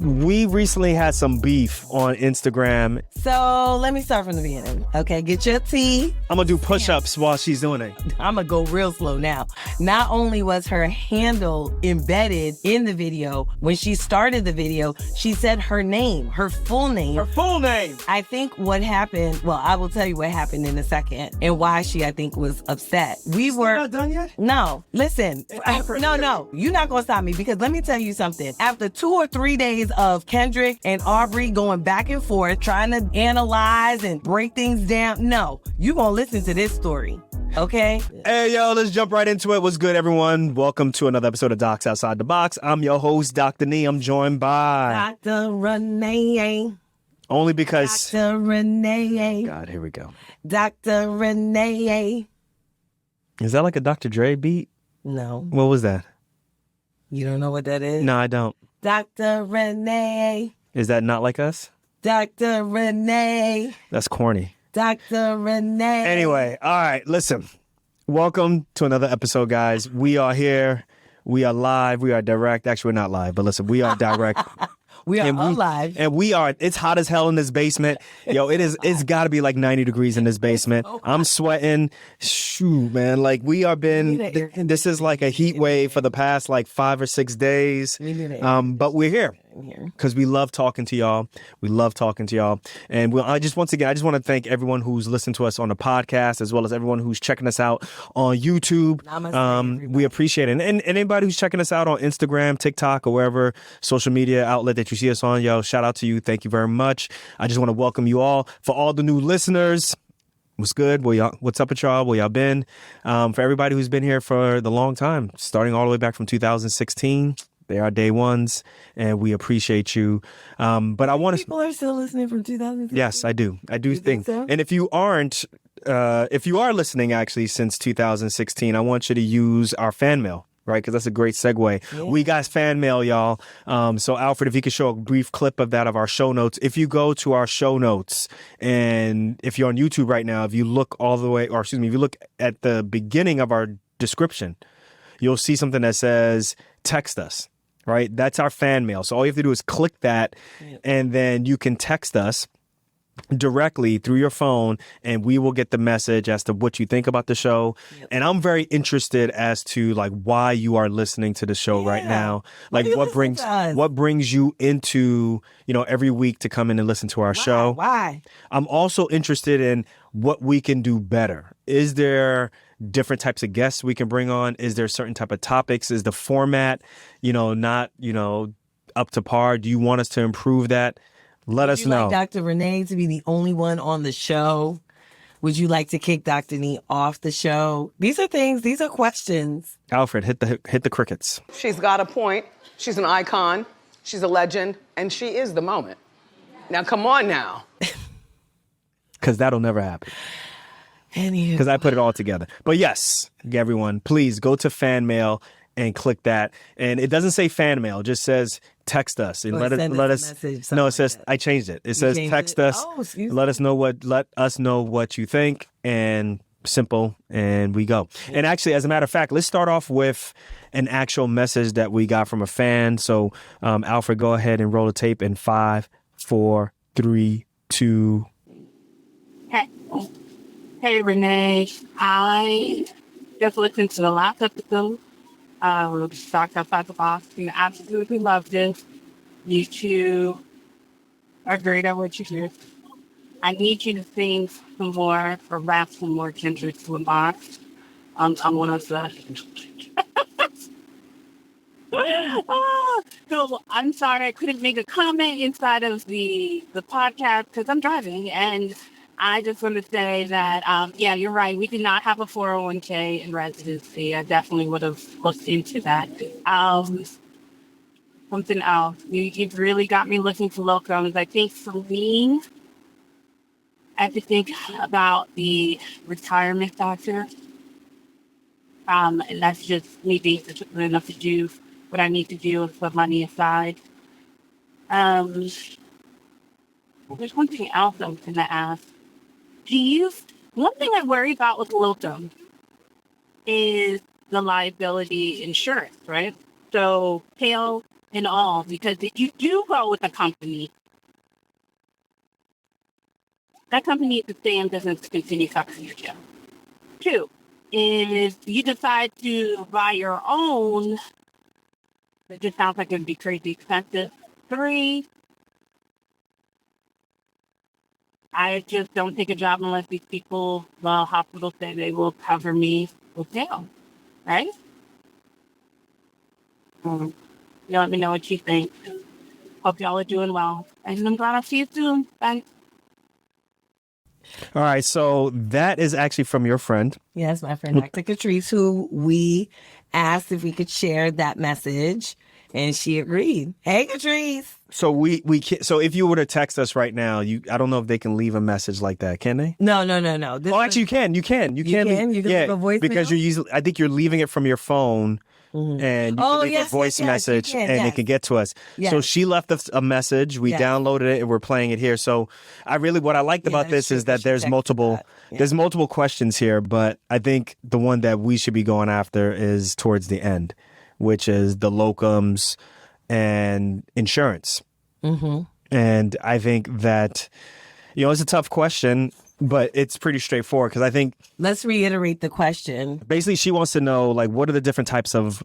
we recently had some beef on Instagram. So let me start from the beginning. Okay, get your tea. I'm going to do push-ups while she's doing it. I'm going to go real slow now. Not only was her handle embedded in the video, when she started the video, she said her name, her full name. Her full name. I think what happened, well, I will tell you what happened in a second and why she, I think, was upset. We were not done yet? No, listen. No, you're not going to stop me because let me tell you something. After 2 or 3 days of Kendrick and Aubrey going back and forth, trying to analyze and break things down, no, you're going to listen to this story. Okay? Hey, yo, let's jump right into it. What's good, everyone? Welcome to another episode of Docs Outside the Box. I'm your host, Dr. Nee. I'm joined by... Dr. Renee. Only because... Dr. Renee. God, here we go. Dr. Renee. Is that like a Dr. Dre beat? No. What was that? You don't know what that is? No, I don't. Dr. Renee. Is that not like us? Dr. Renee. That's corny. Dr. Renee. Anyway, all right, listen. Welcome to another episode, guys. We are here. We are live. We are direct. Actually, we're not live, but listen, we are direct. We are alive. And we are, it's hot as hell in this basement. Yo, it's got to be like 90 degrees in this basement. I'm sweating. Shoot, man. Like we are this is like a heat wave for the past like 5 or 6 days. But we're here. Because we love talking to y'all. We love talking to y'all. And I just want to thank everyone who's listened to us on the podcast, as well as everyone who's checking us out on YouTube. We appreciate it. And anybody who's checking us out on Instagram, TikTok, or wherever social media outlet that you see us on, yo, shout out to you. Thank you very much. I just want to welcome you all. For all the new listeners, what's good? What's up with y'all? Where y'all been? For everybody who's been here for the long time, starting all the way back from 2016. They are day ones, and we appreciate you. But I want to... People are still listening from 2016? Yes, I do. I do think so? And if you aren't, if you are listening actually since 2016, I want you to use our fan mail, right? Because that's a great segue. Yeah. We got fan mail, y'all. So Alfred, if you could show a brief clip of that of our show notes. If you go to our show notes, and if you're on YouTube right now, if you look if you look at the beginning of our description, you'll see something that says, text us. Right? That's our fan mail. So all you have to do is click that, and then you can text us directly through your phone, and we will get the message as to what you think about the show. And I'm very interested as to like why you are listening to the show right now. Like what brings you into, every week to come in and listen to our show. Why? I'm also interested in what we can do better. Is there different types of guests we can bring on? Is there certain type of topics? Is the format, not, up to par? Do you want us to improve that? Let us know. Would you like Dr. Renee to be the only one on the show? Would you like to kick Dr. Nee off the show? These are questions. Alfred, hit the crickets. She's got a point. She's an icon. She's a legend. And she is the moment. Now, come on now. Because that'll never happen. Because I put it all together. But yes, everyone, please go to fan mail and click that. And it doesn't say fan mail, it just says text us and let us. No, it says I changed it. It says text us. Let us know what you think, and simple, and we go. And actually, as a matter of fact, let's start off with an actual message that we got from a fan. So, Alfred, go ahead and roll the tape in 5, 4, 3, 2. Hey, Renee. I just listened to the last episode of Docs Outside the Box. You absolutely loved it. You two are great at what you do. I need you to sing some more or rap some more Kendrick Lamar. I'm one of the... So I'm sorry I couldn't make a comment inside of the podcast because I'm driving, and I just want to say that, you're right. We did not have a 401k in residency. I definitely would have looked into that. Something else. You've really got me looking for locums. I think for me, I have to think about the retirement factor. And that's just me being disciplined enough to do what I need to do and put money aside. There's one thing else I was going to ask. One thing I worry about with locum is the liability insurance, right? So hail in all, because if you do go with a company, that company needs to stay in business to continue covering your job. 2, if you decide to buy your own, it just sounds like it would be crazy expensive. 3, I just don't take a job unless these people, well, hospitals say they will cover me with tail, right? You let me know what you think. Hope y'all are doing well. And I'm glad I'll see you soon. Bye. All right, so that is actually from your friend. Yes, my friend Dr. Catrice, who we asked if we could share that message, and she agreed. Hey, Catrice. So we can, so if you were to text us right now, I don't know if they can leave a message like that, can they? No. Actually, you can. You can leave a voicemail? because I think you're leaving it from your phone. Mm-hmm. And you can leave a voice message and it can get to us. Yes. So she left us a message. We downloaded it and we're playing it here. So what I liked about this is that there's multiple questions here, but I think the one that we should be going after is towards the end, which is the locums and insurance. Mm-hmm. And I think that, it's a tough question, but it's pretty straightforward because I think... Let's reiterate the question. Basically, she wants to know, what are the different types of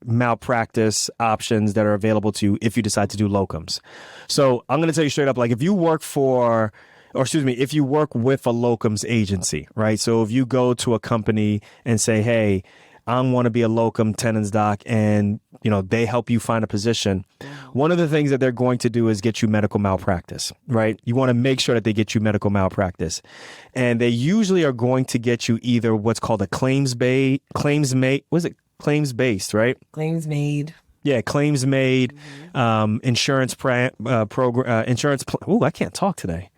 malpractice options that are available to you if you decide to do locums. So I'm going to tell you straight up, if you work if you work with a locums agency, right? So if you go to a company and say, hey, I want to be a locum tenens doc, and they help you find a position. One of the things that they're going to do is get you medical malpractice, right? You want to make sure that they get you medical malpractice, and they usually are going to get you either what's called a claims based, right? Claims made. Yeah, claims made, insurance program, insurance. Ooh, I can't talk today.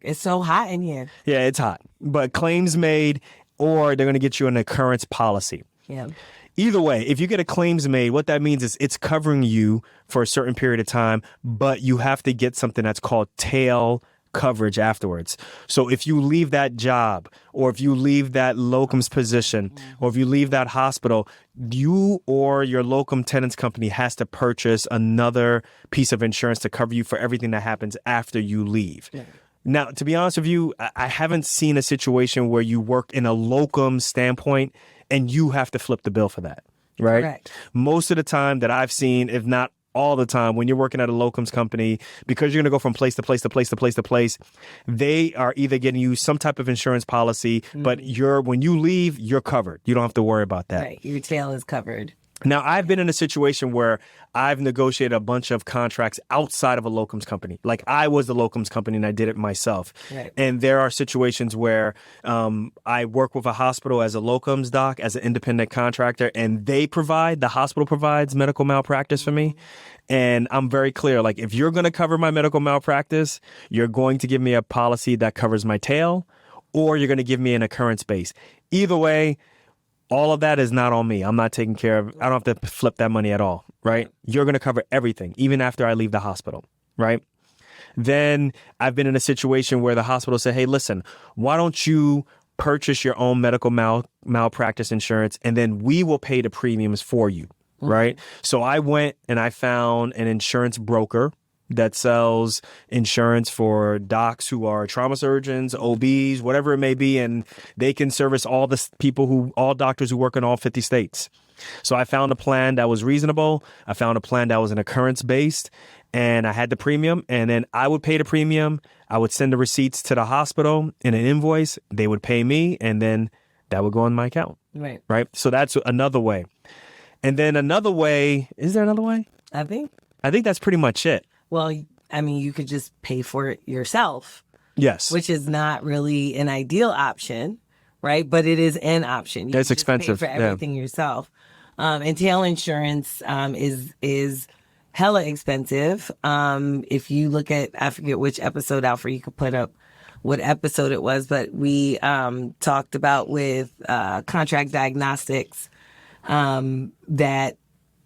It's so hot in here. Yeah, it's hot, but claims made. Or they're going to get you an occurrence policy. Yeah. Either way, if you get a claims made, what that means is it's covering you for a certain period of time, but you have to get something that's called tail coverage afterwards. So if you leave that job, or if you leave that locum's position, or if you leave that hospital, you or your locum tenens company has to purchase another piece of insurance to cover you for everything that happens after you leave. Yeah. Now, to be honest with you, I haven't seen a situation where you work in a locum standpoint and you have to flip the bill for that, right? Correct. Most of the time that I've seen, if not all the time, when you're working at a locums company, because you're going to go from place to place to place to place to place, they are either getting you some type of insurance policy, but when you leave, you're covered. You don't have to worry about that. Right. Your tail is covered. Now, I've been in a situation where I've negotiated a bunch of contracts outside of a locums company. I was the locums company and I did it myself. Right. And there are situations where I work with a hospital as a locums doc, as an independent contractor, and the hospital provides medical malpractice for me. And I'm very clear, if you're going to cover my medical malpractice, you're going to give me a policy that covers my tail, or you're going to give me an occurrence base. Either way, all of that is not on me. I'm not taking care of, I don't have to flip that money at all, right? You're going to cover everything, even after I leave the hospital, right? Then I've been in a situation where the hospital said, hey, listen, why don't you purchase your own medical malpractice insurance, and then we will pay the premiums for you, right? So I went and I found an insurance broker that sells insurance for docs who are trauma surgeons, OBs, whatever it may be, and they can service all doctors who work in all 50 states. So I found a plan that was reasonable. I found a plan that was an occurrence based, and I had the premium, and then I would pay the premium. I would send the receipts to the hospital in an invoice. They would pay me, and then that would go on my account. Right. Right. So that's another way. And then another way, is there another way? I think that's pretty much it. Well, you could just pay for it yourself. Yes. Which is not really an ideal option, right? But it is an option. It's expensive. Pay for everything yourself. And tail insurance is hella expensive. If you look at, I forget which episode, Alfred, you could put up what episode it was, but we talked about with contract diagnostics that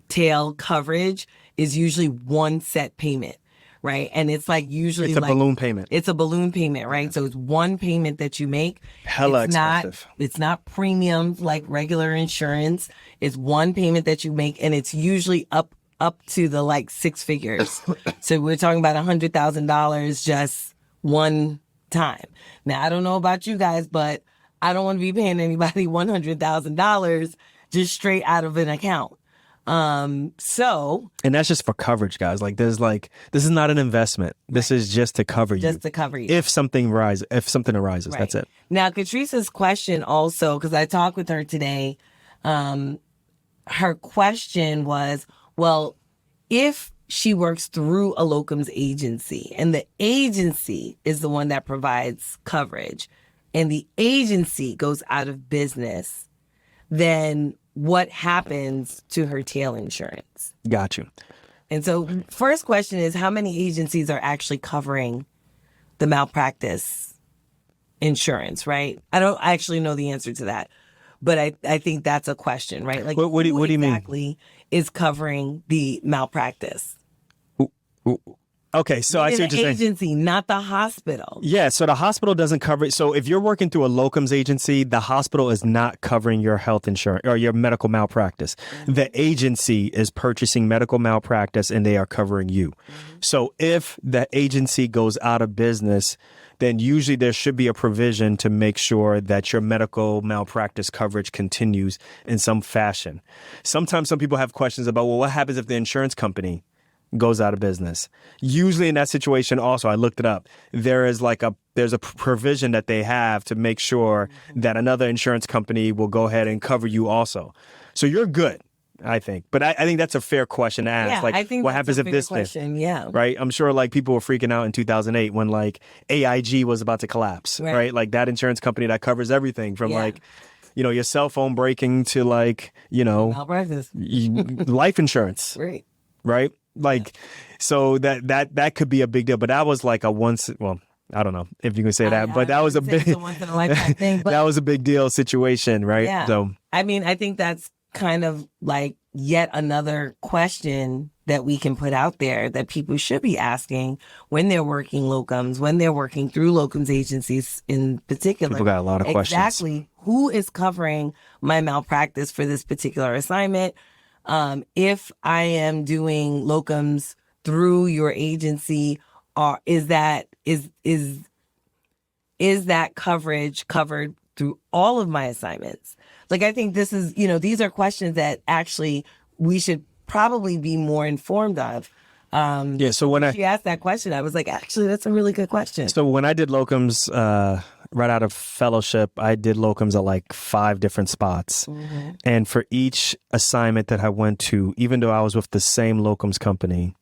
tail coverage is usually one set payment, right? And it's usually it's a balloon payment. It's a balloon payment, right? So it's one payment that you make. Hella expensive. It's not premiums like regular insurance. It's one payment that you make, and it's usually up up to the like six figures. So we're talking about $100,000 just one time. Now, I don't know about you guys, but I don't want to be paying anybody $100,000 just straight out of an account. So, and that's just for coverage, guys. Like this is not an investment. This is just to cover you. just to cover you. If something arises, Right. that's it. Now, Catrice's question also, because I talked with her today, her question was, well, if she works through a locums agency and the agency is the one that provides coverage and the agency goes out of business, then what happens to her tail insurance? Got you. And so first question is, how many agencies are actually covering the malpractice insurance, right? I don't actually know the answer to that, but I think that's a question, right? Like, What do you mean? Exactly is covering the malpractice? Okay, so I see what The you're saying. agency, not the hospital. Yeah, so the hospital doesn't cover it. So if you're working through a locums agency, the hospital is not covering your health insurance or your medical malpractice. The agency is purchasing medical malpractice and they are covering you. So if the agency goes out of business, then usually there should be a provision to make sure that your medical malpractice coverage continues in some fashion. Sometimes some people have questions about, well, what happens if the insurance company goes out of business? Usually in that situation also, I looked it up, there's a provision that they have to make sure that another insurance company will go ahead and cover you also. So you're good, I think. But I think that's a fair question to ask. Yeah, like, I think what that's happens a if fair this question, yeah. right? I'm sure like people were freaking out in 2008 when like AIG was about to collapse, right? Like that insurance company that covers everything from like, you know, your cell phone breaking to like, you know, Malpractice. life insurance, Great. right? Like, so that could be a big deal. But that was like a once, well, I don't know if you can say that, but that was a big, It's a once in a lifetime thing. But that was a big deal situation, right? yeah. So, I mean, I think that's kind of like yet another question that we can put out there that people should be asking when they're working locums, when they're working through locums agencies in particular. people got a lot of questions. Exactly. Who is covering my malpractice for this particular assignment? If I am doing locums through your agency, is that coverage covered through all of my assignments? Like, I think this is, these are questions that actually we should probably be more informed of. So when she asked that question, I was like, actually, that's a really good question. So when I did locums, right out of fellowship, I did locums at like 5 different spots. And for each assignment that I went to, even though I was with the same locums company,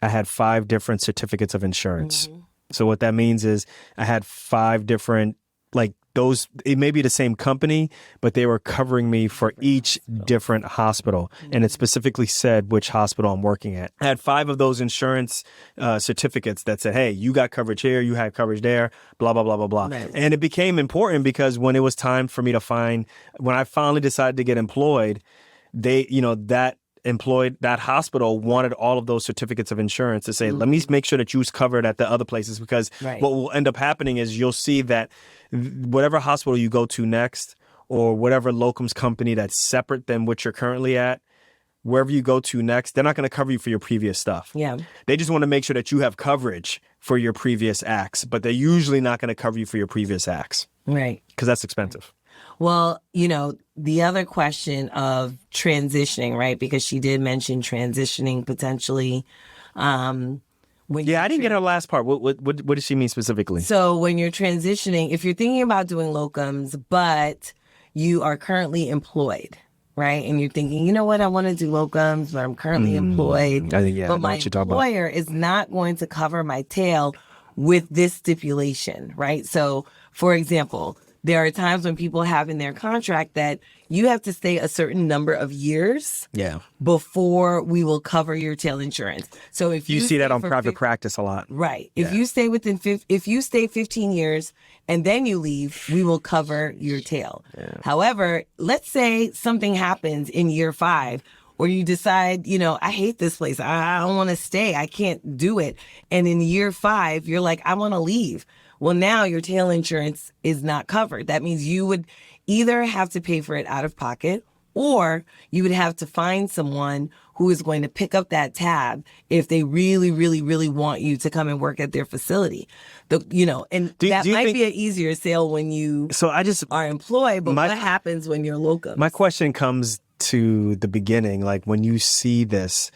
I had 5 different certificates of insurance. So what that means is I had 5 different, like those, it may be the same company, but they were covering me for each different hospital. And it specifically said which hospital I'm working at. I had 5 of those insurance certificates that said, hey, you got coverage here, you had coverage there, blah, blah, blah, blah, blah. Right. And it became important because when it was time for me to when I finally decided to get employed, they, that hospital wanted all of those certificates of insurance to say, let me make sure that you was covered at the other places, because what will end up happening is you'll see that whatever hospital you go to next, or whatever locums company that's separate than what you're currently at, wherever you go to next, they're not going to cover you for your previous stuff. Yeah. They just want to make sure that you have coverage for your previous acts, but they're usually not going to cover you for your previous acts. Right. Because that's expensive. Well, the other question of transitioning, right? Because she did mention transitioning potentially. I didn't get her last part. What does she mean specifically? So when you're transitioning, if you're thinking about doing locums, but you are currently employed, right? And you're thinking, you know what, I want to do locums, but I'm currently employed. I think, but my employer is not going to cover my tail with this stipulation, right? So, for example, there are times when people have in their contract that you have to stay a certain number of years before we will cover your tail insurance. So if you see that on private practice a lot. Right. If you stay if you stay 15 years and then you leave, we will cover your tail. Yeah. However, let's say something happens in year 5 or you decide, I hate this place. I don't want to stay. I can't do it. And in year 5, you're like, I want to leave. Well, now your tail insurance is not covered. That means you would either have to pay for it out of pocket Or you would have to find someone who is going to pick up that tab if they really, really, really want you to come and work at their facility. And Do you might think- be an easier sale when you are employed, but what happens when you're locum? My question comes to the beginning, like when you see this,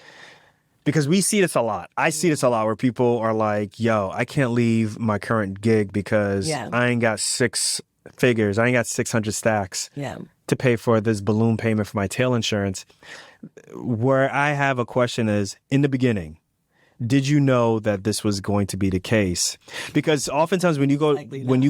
because we see this a lot. I see this a lot where people are like, yo, I can't leave my current gig because I ain't got 6 figures. I ain't got 600 stacks to pay for this balloon payment for my tail insurance. Where I have a question is, in the beginning, did you know that this was going to be the case? Because oftentimes when you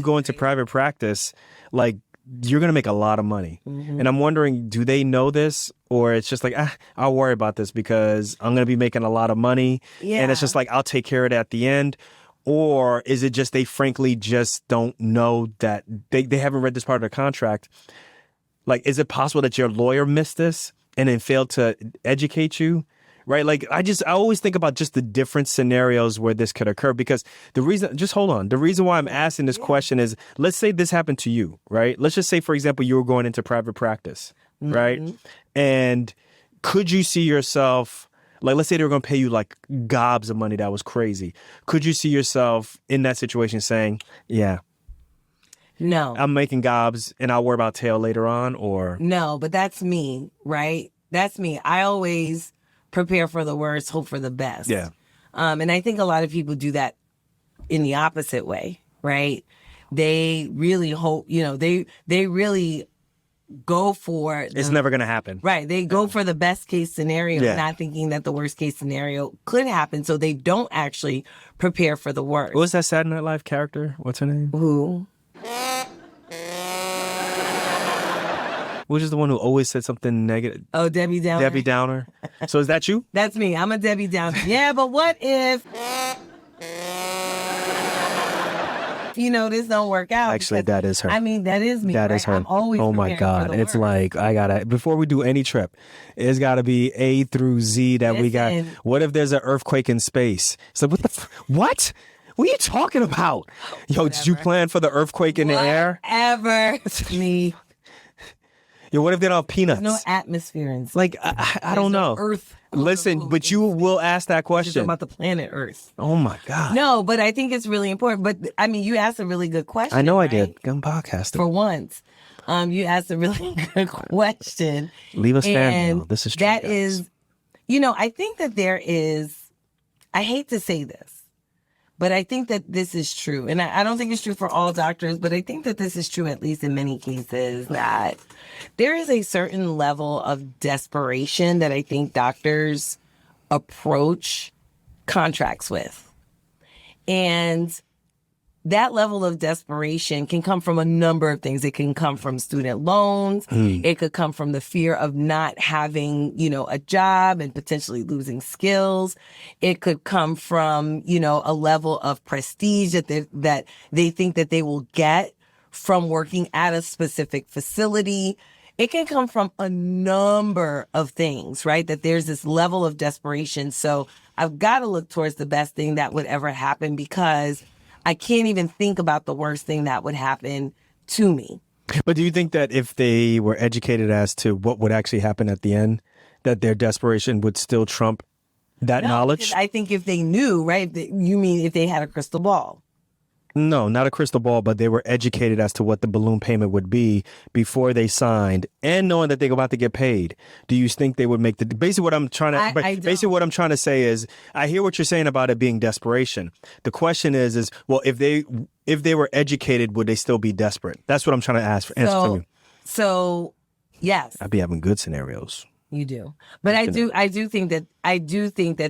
go into private practice, like, you're going to make a lot of money. And I'm wondering, do they know this? Or it's just like, I'll worry about this because I'm going to be making a lot of money. And it's just like, I'll take care of it at the end. Or is it just they frankly just don't know that they haven't read this part of the contract? Like, is it possible that your lawyer missed this and then failed to educate you? Right? Like, I always think about just the different scenarios where this could occur, because the reason why I'm asking this question is, let's say this happened to you, right? Let's just say, for example, you were going into private practice, right? And could you see yourself, like, let's say they were going to pay you like gobs of money that was crazy. Could you see yourself in that situation saying, yeah, no, I'm making gobs and I'll worry about tail later on? Or no, but that's me, right? That's me. I always prepare for the worst, hope for the best. Yeah. And I think a lot of people do that in the opposite way, right? They really hope, they really go for it's never going to happen. Right. They go for the best case scenario, not thinking that the worst case scenario could happen. So they don't actually prepare for the worst. What was that Saturday Night Live character? What's her name? Who? Which is the one who always said something negative? Oh, Debbie Downer. Debbie Downer. So is that you? That's me. I'm a Debbie Downer. Yeah, but what if, this don't work out? Actually, that is her. I mean, that is me. That is her. I'm always oh my God. It's like, I gotta, before we do any trip, it's gotta be A through Z that we got. What if there's an earthquake in space? It's like, what? What are you talking about? Yo, did you plan for the earthquake in the air? Ever. Me. Yo, what if they don't have peanuts? There's no atmosphere in space. Like, I don't know. Earth. Listen, but you will ask that question. About the planet Earth. Oh my God. No, but I think it's really important. But I mean, you asked a really good question. I know right? I did. I'm podcasting. For once. You asked a really good question. Leave us fan mail. This is true. That is, I think that there is, I hate to say this, but I think that this is true. And I don't think it's true for all doctors, but I think that this is true, at least in many cases, that there is a certain level of desperation that I think doctors approach contracts with. And that level of desperation can come from a number of things. It can come from student loans. It could come from the fear of not having, a job and potentially losing skills. It could come from, a level of prestige that they think that they will get from working at a specific facility. It can come from a number of things, right? That there's this level of desperation. So I've got to look towards the best thing that would ever happen, because I can't even think about the worst thing that would happen to me. But do you think that if they were educated as to what would actually happen at the end, that their desperation would still trump that knowledge? I think if they knew, right? You mean if they had a crystal ball? No, not a crystal ball, but they were educated as to what the balloon payment would be before they signed, and knowing that they're about to get paid. Do you think they would make the basically what I'm trying to basically what I'm trying to say is, I hear what you're saying about it being desperation. The question is well, if they were educated, would they still be desperate? That's what I'm trying to answer from you. So yes, I'd be having good scenarios. You do. But I do think that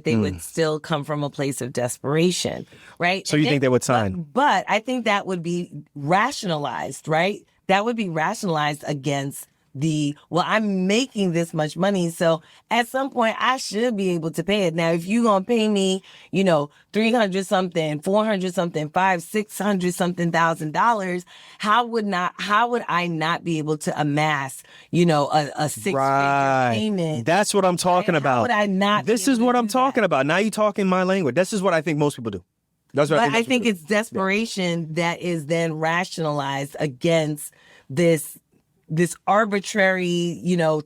they would still come from a place of desperation, right? So you think they would sign? But I think that would be rationalized, right? That would be rationalized against I'm making this much money, so at some point I should be able to pay it. Now, if you're going to pay me, $300 something, $400 something, $500, $600 something $1,000, how would I not be able to amass, a six-figure payment? That's what I'm talking about. How would I not? This is what I'm talking about. Now you're talking my language. This is what I think most people do. That's what I think it's desperation that is then rationalized against this this arbitrary,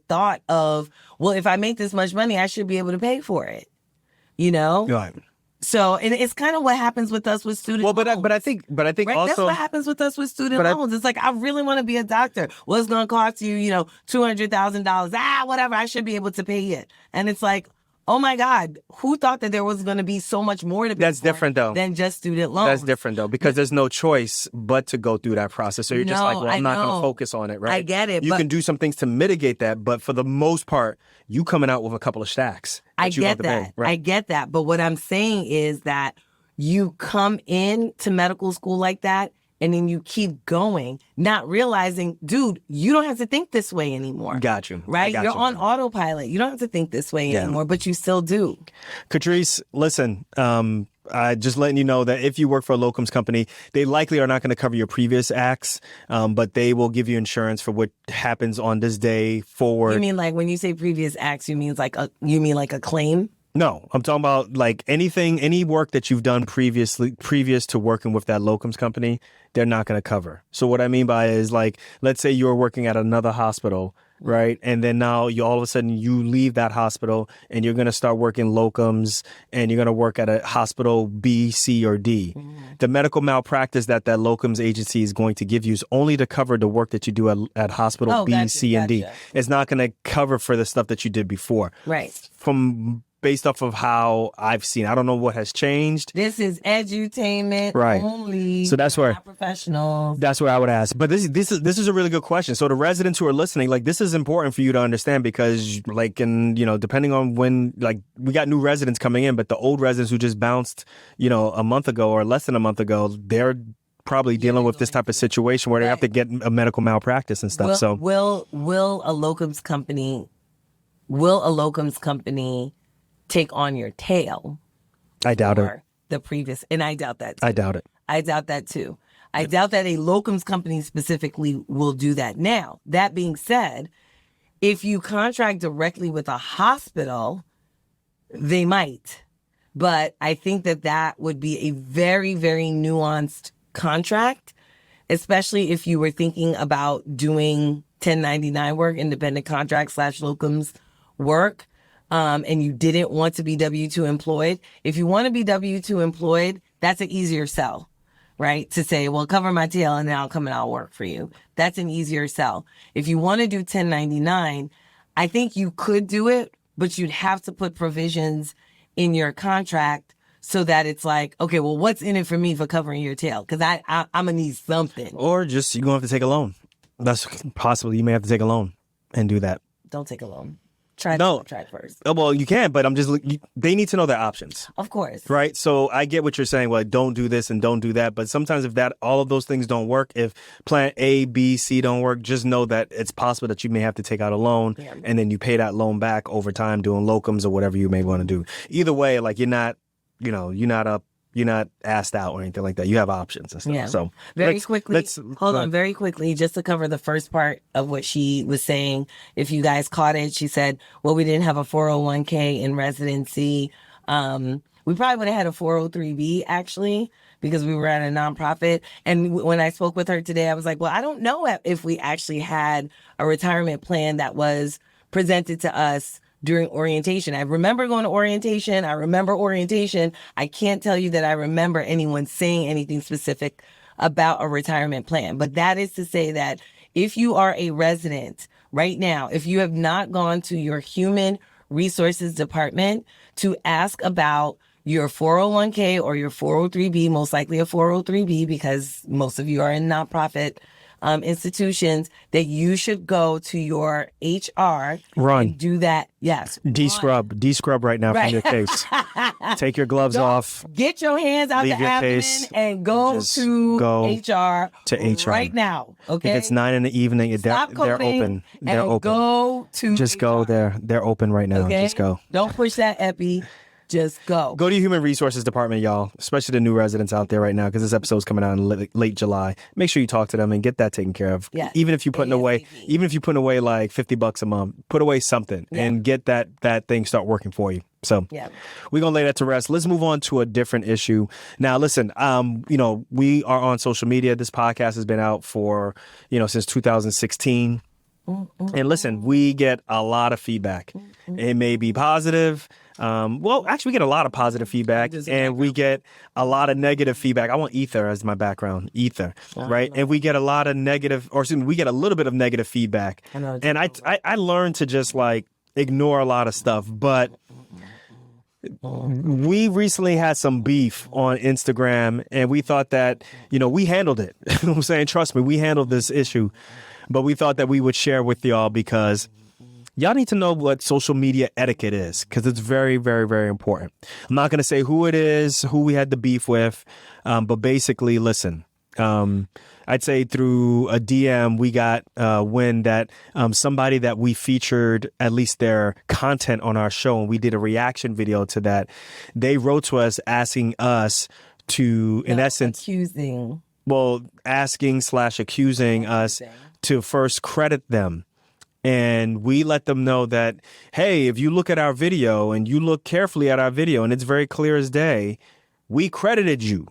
thought of, well, if I make this much money, I should be able to pay for it, Right. So, and it's kind of what happens with us with student loans. But I think Right? also That's what happens with us with student loans. It's like, I really want to be a doctor. Well, it's going to cost you, $200,000. Whatever. I should be able to pay it. And it's like, oh my God, who thought that there was going to be so much more to pay That's different, though. than just student loans? That's different, though, because there's no choice but to go through that process. So you're just like, well, I'm not going to focus on it, right? I get it. You can do some things to mitigate that, but for the most part, you coming out with a couple of stacks. I get that. Right? I get that. But what I'm saying is that you come into medical school like that, and then you keep going, not realizing, dude, you don't have to think this way anymore. Got you. Right? You're on autopilot. You don't have to think this way anymore, but you still do. Catrice, listen, just letting you know that if you work for a locums company, they likely are not going to cover your previous acts, but they will give you insurance for what happens on this day forward. You mean like when you say previous acts, you mean like a claim? No, I'm talking about like any work that you've done previous to working with that locums company, they're not going to cover. So what I mean by it is like, let's say you're working at another hospital, right? And then now all of a sudden you leave that hospital and you're going to start working locums and you're going to work at a hospital B, C, or D. The medical malpractice that locums agency is going to give you is only to cover the work that you do at hospital B, C, and D. It's not going to cover for the stuff that you did before. Right. Based off of how I've seen. I don't know what has changed. This is edutainment only. So that's where professionals. That's where I would ask. But this is a really good question. So the residents who are listening, like this is important for you to understand because depending on when, like we got new residents coming in, but the old residents who just bounced, a month ago or less than a month ago, they're probably dealing with this type of situation where they have to get a medical malpractice and stuff. Will a locums company take on your tail? I doubt it. The previous, and I doubt that too. I doubt it. I doubt that too. I doubt that a locums company specifically will do that. Now, that being said, if you contract directly with a hospital, they might. But I think that would be a very, very nuanced contract, especially if you were thinking about doing 1099 work, independent contract / locums work. And you didn't want to be W-2 employed. If you want to be W-2 employed, that's an easier sell, right? To say, well, cover my tail and then I'll come and I'll work for you. That's an easier sell. If you want to do 1099, I think you could do it, but you'd have to put provisions in your contract so that it's like, okay, well, what's in it for me for covering your tail? Because I'm going to need something. Or just you're going to have to take a loan. That's possible. You may have to take a loan and do that. Don't take a loan. Try the contract first. Well, you can, but they need to know their options. Of course. Right? So I get what you're saying. Well, don't do this and don't do that. But sometimes if all of those things don't work, if plan A, B, C don't work, just know that it's possible that you may have to take out a loan and then you pay that loan back over time doing locums or whatever you may want to do. Either way, like you're not asked out or anything like that. You have options and stuff. Yeah. So very quickly, just to cover the first part of what she was saying. If you guys caught it, she said, well, we didn't have a 401k in residency. We probably would have had a 403b actually, because we were at a nonprofit. And when I spoke with her today, I was like, well, I don't know if we actually had a retirement plan that was presented to us during orientation. I remember going to orientation. I can't tell you that I remember anyone saying anything specific about a retirement plan. But that is to say that if you are a resident right now, if you have not gone to your human resources department to ask about your 401k or your 403b, most likely a 403b because most of you are in nonprofit institutions, that you should go to your HR and do that. Yes. De-scrub right now from your case. Take your gloves off. Get your hands out the abdomen and go to HR right now. Okay. If it's 9 p.m, they're open. They're open. Go to Just HR. Go there. They're open right now. Okay? Just go. Don't push that epi. Just go. Go to your human resources department, y'all, especially the new residents out there right now, because this episode's coming out in late July. Make sure you talk to them and get that taken care of. Yeah. Even if you're putting away like $50 a month, put away something and get that thing start working for you. So we're going to lay that to rest. Let's move on to a different issue. Now, listen, we are on social media. This podcast has been out for, since 2016. And listen, we get a lot of feedback. It may be positive. Well, actually, we get a lot of positive feedback, and we get a lot of negative feedback. I want ether as my background, ether, right? And we get a lot of negative, or excuse me, we get a little bit of negative feedback. And I learned to just like ignore a lot of stuff. But we recently had some beef on Instagram, and we thought that, we handled it. You know what I'm saying? Trust me, we handled this issue. But we thought that we would share with y'all because y'all need to know what social media etiquette is, because it's very, very, very important. I'm not going to say who it is, who we had the beef with, but basically, listen, I'd say through a DM, we got wind that somebody that we featured at least their content on our show, and we did a reaction video to that. They wrote to us asking us to, in essence, asking/accusing us to first credit them. And we let them know that, hey, if you look at our video and you look carefully at our video and it's very clear as day, we credited you.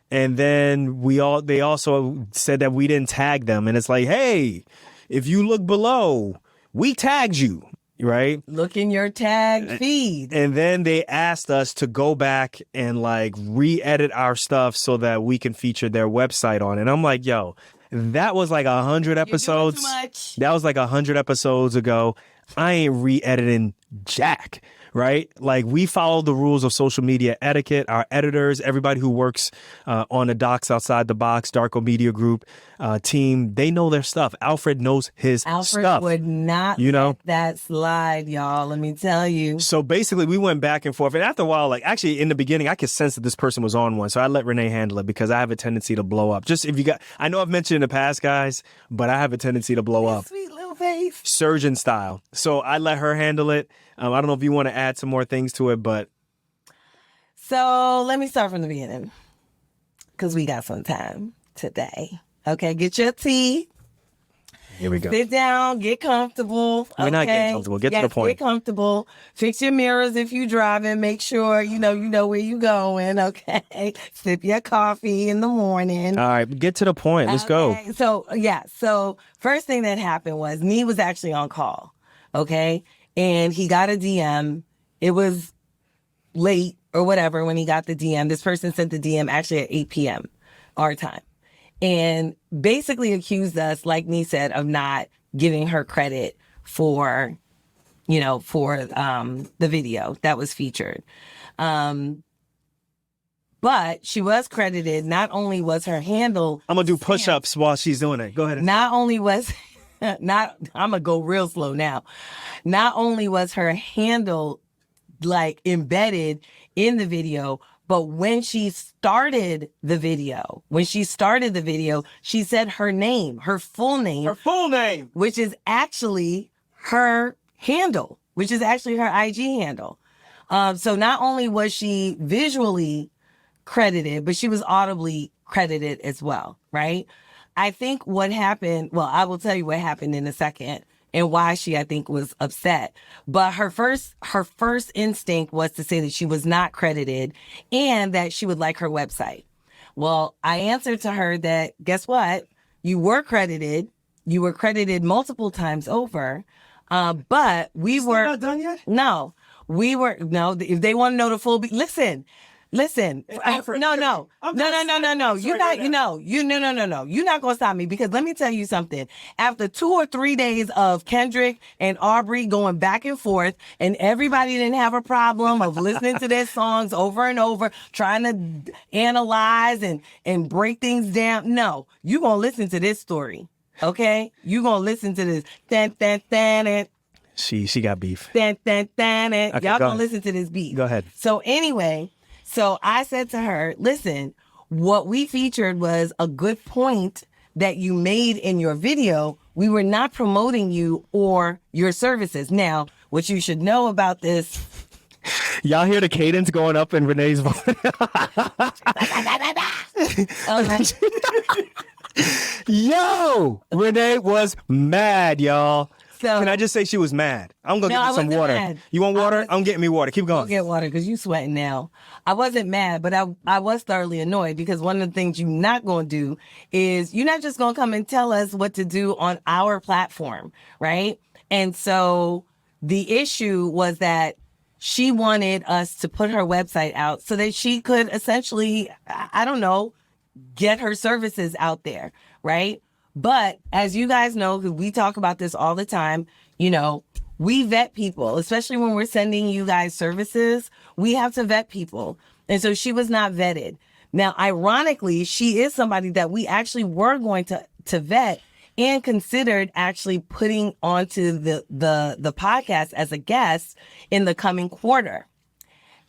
And then they also said that we didn't tag them. And it's like, hey, if you look below, we tagged you, right? Look in your tag feed. And then they asked us to go back and like re-edit our stuff so that we can feature their website on it. And I'm like, yo, that was like 100 episodes. You're doing too much. That was like 100 episodes ago. I ain't re-editing jack, right? Like, we follow the rules of social media etiquette. Our editors, everybody who works on the Docs Outside the Box, Darko Media Group team, they know their stuff. Alfred knows his stuff. Alfred would not let that slide, y'all. Let me tell you. So basically, we went back and forth. And after a while, like, actually, in the beginning, I could sense that this person was on one. So I let Renee handle it because I have a tendency to blow up. Just if you got, I know I've mentioned in the past, guys, but I have a tendency to blow up. Sweet little face. Surgeon style. So I let her handle it. I don't know if you want to add some more things to it, but. So let me start from the beginning because we got some time today. Okay, get your tea. Here we go. Sit down, get comfortable. We're not getting comfortable. Get to the point. Get comfortable. Fix your mirrors if you're driving. Make sure you know where you're going. Okay. Sip your coffee in the morning. All right, get to the point. Let's go. So first thing that happened was Nee was actually on call. Okay. And he got a DM. It was late or whatever when he got the DM. This person sent the DM actually at 8 p.m. our time. And basically accused us, like Nee said, of not giving her credit for the video that was featured. But she was credited. Not only was her handle... I'm going to do push-ups while she's doing it. Go ahead. Not only was... I'm going to go real slow now. Not only was her handle like embedded in the video, but when she started the video, she said her name, her full name, which is actually her handle, which is actually her IG handle. So not only was she visually credited, but she was audibly credited as well, right? I think what happened, well, I will tell you what happened in a second and why she, I think, was upset. But her first instinct was to say that she was not credited and that she would like her website. Well, I answered to her that, guess what? You were credited. You were credited multiple times over. But we were not done yet? No. If they want to know the full listen. No. You're not gonna stop me because let me tell you something. After 2 or 3 days of Kendrick and Aubrey going back and forth, and everybody didn't have a problem of listening to their songs over and over, trying to analyze and break things down. No, you gonna listen to this story, okay? You gonna listen to this. She got beef. Okay, y'all gonna listen to this beef. Go ahead. So anyway. So I said to her, listen, what we featured was a good point that you made in your video. We were not promoting you or your services. Now, what you should know about this. Y'all hear the cadence going up in Renee's voice? Yo, Renee was mad, y'all. So, Can I just say she was mad? I'm going to No, get I you some wasn't water. mad. You want water? I'm getting me water. Keep Go going. get water because you sweating now. I wasn't mad, but I was thoroughly annoyed because one of the things you're not going to do is you're not just going to come and tell us what to do on our platform, right? And so the issue was that she wanted us to put her website out so that she could essentially, I don't know, get her services out there, right? But as you guys know, because we talk about this all the time, you know, we vet people, especially when we're sending you guys services, we have to vet people. And so she was not vetted. Now, ironically, she is somebody that we actually were going to vet and considered actually putting onto the podcast as a guest in the coming quarter.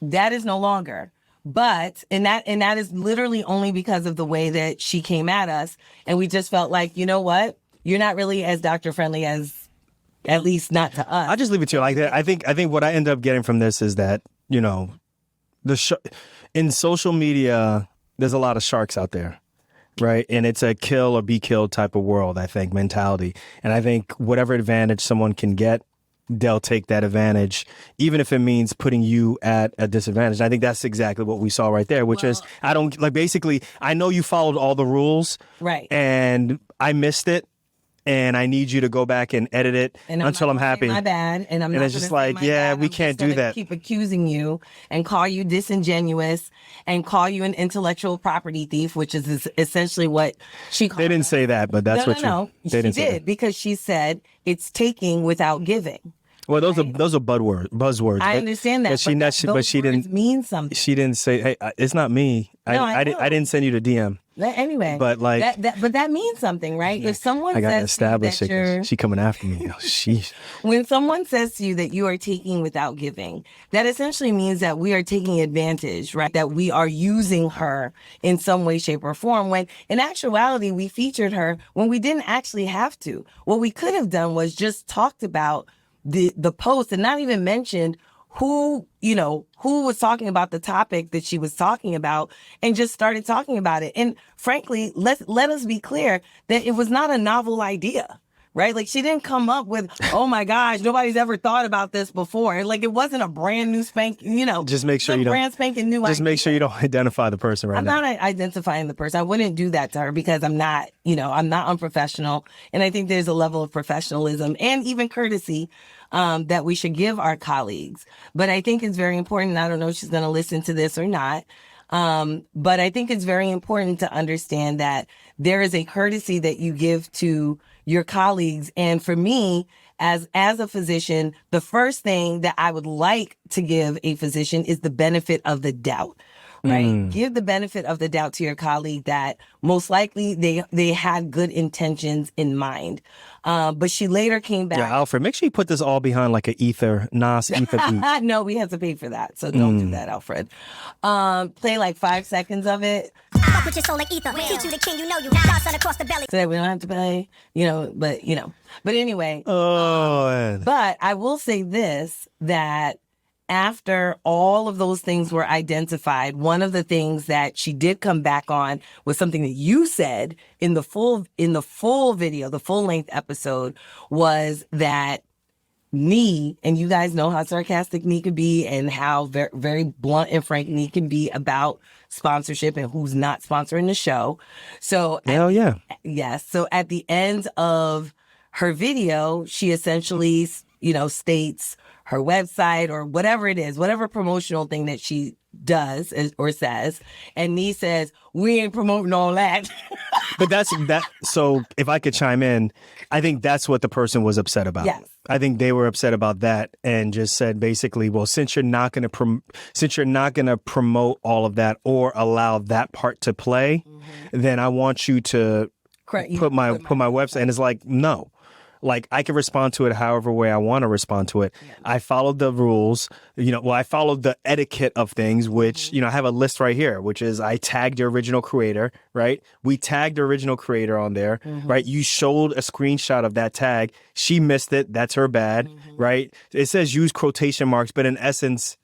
That is no longer. But and that is literally only because of the way that she came at us. And we just felt like, you know what? You're not really as doctor friendly as, at least not to us. I'll just leave it to you like that. I think what I end up getting from this is that, you know, in social media, there's a lot of sharks out there, right? And it's a kill or be killed type of world, I think, mentality. And I think whatever advantage someone can get, they'll take that advantage, even if it means putting you at a disadvantage. And I think that's exactly what we saw right there, which is, I don't, like, basically, I know you followed all the rules. Right. And I missed it. And I need you to go back and edit it until I'm happy. My bad, and I'm and not. It's just like, yeah, we can't do that. Keep accusing you and call you disingenuous and call you an intellectual property thief, which is essentially what she called. They didn't say that, but that's what No. They didn't she say did because she said it's taking without giving. Well, those are buzzwords. I understand that, but she didn't mean something. She didn't say, "Hey, it's not me. I didn't send you the DM." Anyway, but like, but that means something, right? If someone I got to says establish that it. She coming after me. Oh, sheesh. When someone says to you that you are taking without giving, that essentially means that we are taking advantage, right? That we are using her in some way, shape, or form. When in actuality, we featured her when we didn't actually have to. What we could have done was just talked about the post and not even mentioned who was talking about the topic that she was talking about and just started talking about it. And frankly, let us be clear that it was not a novel idea, right? Like she didn't come up with, oh my gosh, nobody's ever thought about this before. Like it wasn't a brand new just make sure you don't brand spanking new. Just make sure you don't identify the person now. I'm not identifying the person. I wouldn't do that to her because I'm not unprofessional. And I think there's a level of professionalism and even courtesy that we should give our colleagues. But I think it's very important. I don't know if she's going to listen to this or not. But I think it's very important to understand that there is a courtesy that you give to your colleagues. And for me, as a physician, the first thing that I would like to give a physician is the benefit of the doubt. Right. Give the benefit of the doubt to your colleague that most likely they had good intentions in mind. But she later came back. Yeah, Alfred, make sure you put this all behind like a Nas ether beat. No, we have to pay for that. So don't do that, Alfred. Play like 5 seconds of it. Fuck with your soul like ether. Teach you the king, you know you. Godson across the belly. So that we don't have to pay, But anyway. Oh. But I will say this, that after all of those things were identified, one of the things that she did come back on was something that you said in the full video, the full length episode, was that Nee, and you guys know how sarcastic Nee can be and how very, very blunt and frank Nee can be about sponsorship and who's not sponsoring the show. So hell yeah. Yes. So at the end of her video, she essentially, states her website or whatever it is, whatever promotional thing that she does or says. And Nee says, we ain't promoting all that. But that's that. So if I could chime in, I think that's what the person was upset about. Yes. I think they were upset about that and just said basically, well, since you're not going to promote all of that or allow that part to play, then I want you to put my website. And it's like, no. Like, I can respond to it however way I want to respond to it. Yeah. I followed the rules, I followed the etiquette of things, which, I have a list right here, which is I tagged the original creator, right? We tagged the original creator on there, right? You showed a screenshot of that tag. She missed it. That's her bad, right? It says use quotation marks, but in essence,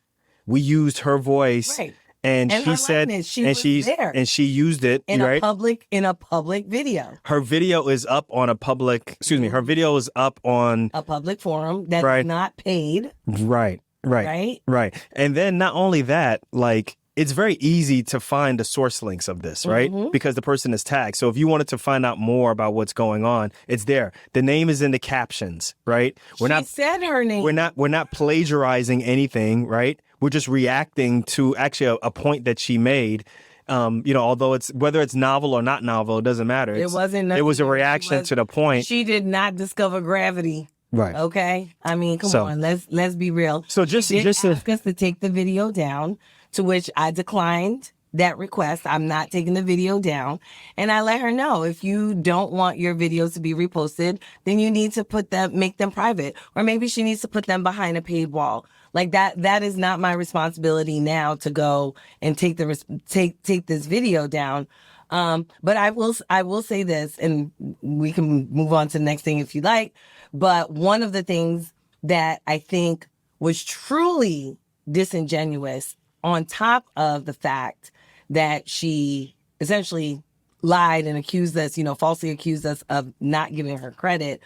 we used her voice. Right. And And she her said, likeness, she was there. and she used it, in right? a public video. Her video is up on a public, her video is up on A public forum that's Right. not paid. Right. Right? And then not only that, like, it's very easy to find the source links of this, right? Because the person is tagged. So if you wanted to find out more about what's going on, it's there. The name is in the captions, right? She said her name. We're not plagiarizing anything, right? We're just reacting to actually a point that she made. Although whether it's novel or not novel, it doesn't matter. It wasn't. It was a reaction to the point. She did not discover gravity. Right. Okay. I mean, come So- on. Let's be real. So She did ask us to take the video down, to which I declined that request. I'm not taking the video down, and I let her know, if you don't want your videos to be reposted, then you need to make them private, or maybe she needs to put them behind a paid wall. Like that. That is not my responsibility now to go and take this video down. But I will say this, and we can move on to the next thing if you like. But one of the things that I think was truly disingenuous, on top of the fact that she essentially lied and accused us, falsely accused us of not giving her credit,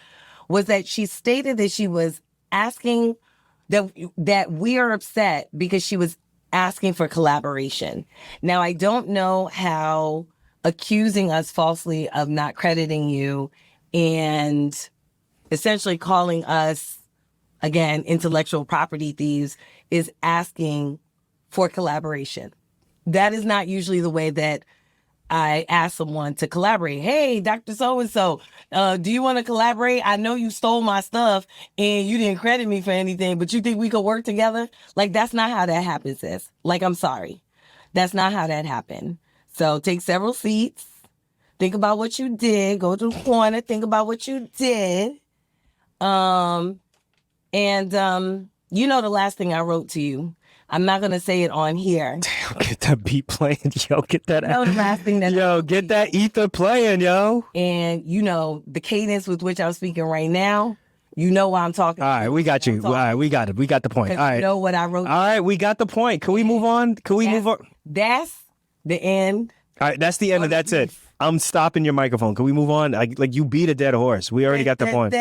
was that she stated that she was asking that we are upset because she was asking for collaboration. Now, I don't know how accusing us falsely of not crediting you and essentially calling us, again, intellectual property thieves is asking for collaboration. That is not usually the way that I ask someone to collaborate. Hey, Dr. So-and-so, do you want to collaborate? I know you stole my stuff and you didn't credit me for anything, but you think we could work together? Like, that's not how that happens, sis. Like, I'm sorry. That's not how that happened. So take several seats. Think about what you did. Go to the corner. Think about what you did. The last thing I wrote to you, I'm not going to say it on here. Damn, get that beat playing. Yo, get that. No, the last thing that Yo, get that ether playing, yo. And the cadence with which I'm speaking right now, why I'm talking. All right, we got you. All right, we got it. We got the point. All right. You know what I wrote. All right, we got the point. Can we move on? That's the end. All right, that's the end, and that's it. I'm stopping your microphone. Can we move on? Like you beat a dead horse. We already got the point.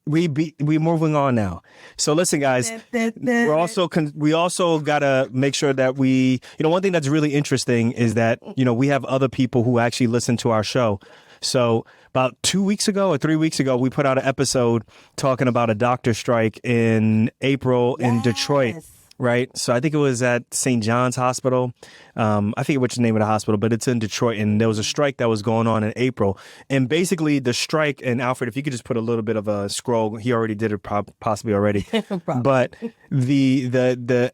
We're moving on now. So listen, guys, we also gotta make sure that one thing that's really interesting is that, we have other people who actually listen to our show. So about 2 weeks ago or 3 weeks ago, we put out an episode talking about a doctor strike in April in Detroit. Right. So I think it was at St. John's Hospital. I forget which name of the hospital, but it's in Detroit. And there was a strike that was going on in April. And basically the strike, and Alfred, if you could just put a little bit of a scroll, he already did it possibly already. But the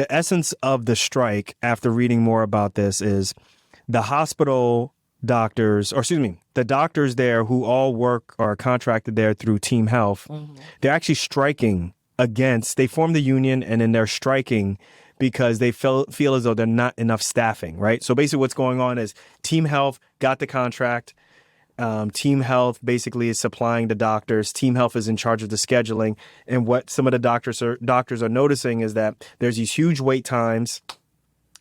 essence of the strike, after reading more about this, is the hospital doctors, the doctors there who all work or are contracted there through Team Health, they're actually striking they formed the union, and then they're striking because they feel as though they're not enough staffing, right? So basically what's going on is Team Health got the contract. Team Health basically is supplying the doctors. Team Health is in charge of the scheduling. And what some of the doctors are noticing is that there's these huge wait times.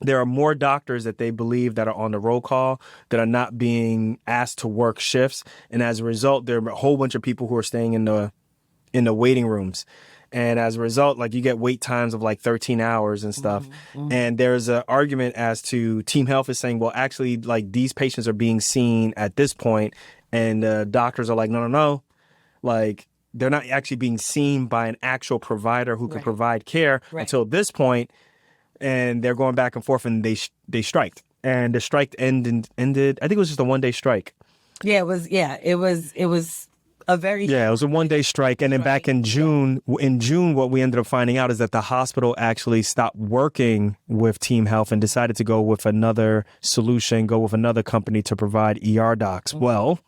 There are more doctors that they believe that are on the roll call that are not being asked to work shifts. And as a result, there are a whole bunch of people who are staying in the waiting rooms. And as a result, like, you get wait times of like 13 hours and stuff. And there's an argument as to Team Health is saying, well, actually, like, these patients are being seen at this point. And doctors are like, no. Like, they're not actually being seen by an actual provider who can provide care until this point. And they're going back and forth, and they striked. And the strike ended. I think it was just a 1-day strike. It was a very it was a 1-day strike. And then back in June, what we ended up finding out is that the hospital actually stopped working with Team Health and decided to go with another solution, go with another company to provide ER docs. Well,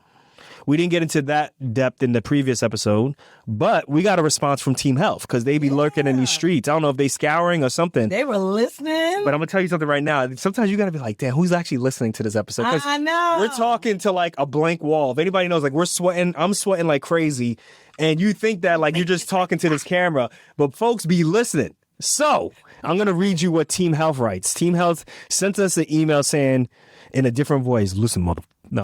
we didn't get into that depth in the previous episode, but we got a response from Team Health because they be lurking in these streets. I don't know if they scouring or something. They were listening. But I'm going to tell you something right now. Sometimes you got to be like, damn, who's actually listening to this episode? I know. We're talking to like a blank wall. If anybody knows, like, I'm sweating like crazy. And you think that like you're just talking to this camera, but folks be listening. So I'm going to read you what Team Health writes. Team Health sent us an email saying in a different voice, listen, mother. No,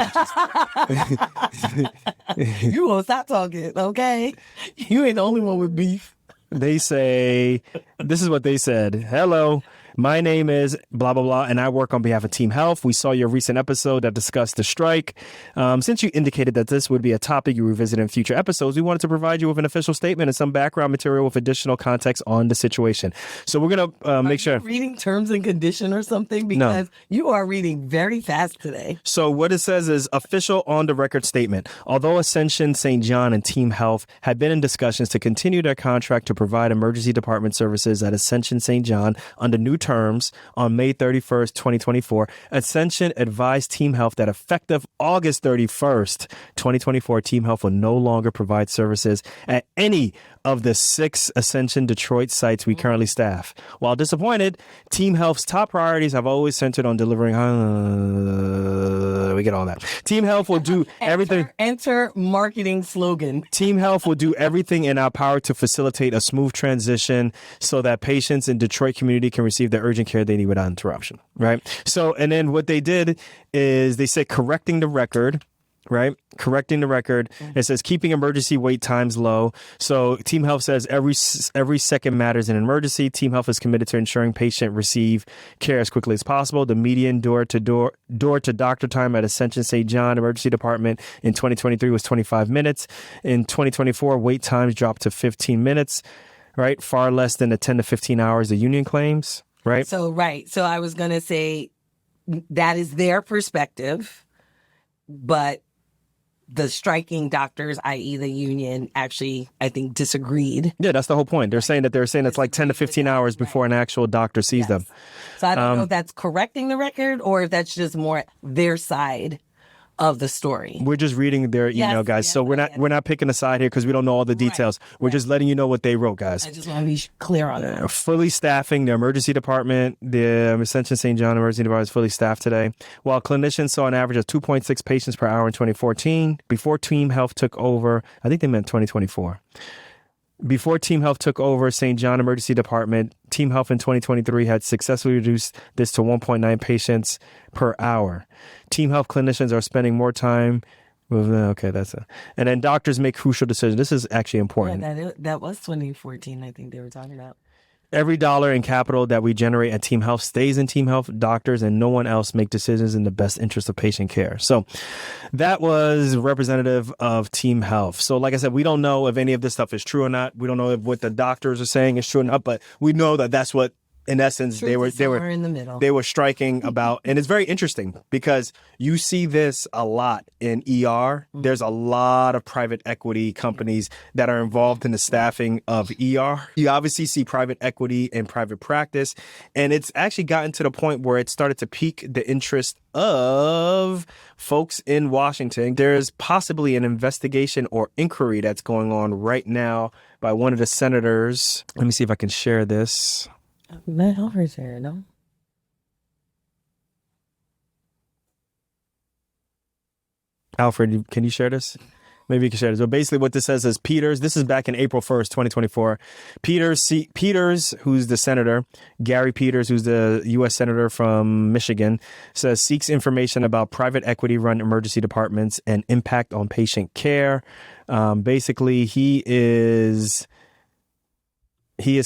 You won't stop talking, okay? You ain't the only one with beef. they say, this is what they said. Hello, my name is blah, blah, blah, and I work on behalf of Team Health. We saw your recent episode that discussed the strike. Since you indicated that this would be a topic you revisit in future episodes, we wanted to provide you with an official statement and some background material with additional context on the situation. So we're going to make sure. Reading terms and condition or something? Because you are reading very fast today. So what it says is official on the record statement. Although Ascension St. John and Team Health had been in discussions to continue their contract to provide emergency department services at Ascension St. John under new terms on May 31st, 2024, Ascension advised Team Health that effective August 31st, 2024, Team Health will no longer provide services at any of the 6 Ascension Detroit sites we currently staff. While disappointed, Team Health's top priorities have always centered on delivering. We get all that. Team Health will do everything. Enter marketing slogan. Team Health will do everything in our power to facilitate a smooth transition so that patients in Detroit community can receive the urgent care they need without interruption. Right. So, and then what they did is they said correcting the record. Right? Correcting the record. It says keeping emergency wait times low. So Team Health says every second matters in an emergency. Team Health is committed to ensuring patients receive care as quickly as possible. The median door to doctor time at Ascension St. John Emergency Department in 2023 was 25 minutes. In 2024, wait times dropped to 15 minutes, right? Far less than the 10 to 15 hours the union claims, right? So I was going to say that is their perspective, but the striking doctors, i.e. the union, actually, I think, disagreed. Yeah, that's the whole point. They're saying it's like 10 to 15 hours before an actual doctor sees them. So I don't know if that's correcting the record or if that's just more their side of the story. We're just reading their email, guys. So we're not picking a side here because we don't know all the details. We're just letting you know what they wrote, guys. I just want to be clear on that. Fully staffing the emergency department. The Ascension St. John Emergency Department is fully staffed today. While clinicians saw an average of 2.6 patients per hour in 2014, before Team Health took over, I think they meant 2024. Before Team Health took over St. John Emergency Department, Team Health in 2023 had successfully reduced this to 1.9 patients per hour. Team Health clinicians are spending more time with, and then doctors make crucial decisions. This is actually important. Yeah, that was 2014, I think they were talking about. Every dollar in capital that we generate at Team Health stays in Team Health. Doctors and no one else make decisions in the best interest of patient care. So that was representative of Team Health. So like I said, we don't know if any of this stuff is true or not. We don't know if what the doctors are saying is true or not, but we know that that's what, in essence, they were in the middle. They were striking about. And it's very interesting because you see this a lot in ER. There's a lot of private equity companies that are involved in the staffing of ER. You obviously see private equity and private practice. And it's actually gotten to the point where it started to pique the interest of folks in Washington. There's possibly an investigation or inquiry that's going on right now by one of the senators. Let me see if I can share this. Matt Halper's here, no? Alfred, can you share this? Maybe you can share this. But basically what this says is this is back in April 1st, 2024. Peters, who's the senator, Gary Peters, who's the U.S. senator from Michigan, seeks information about private equity-run emergency departments and impact on patient care. Basically, he is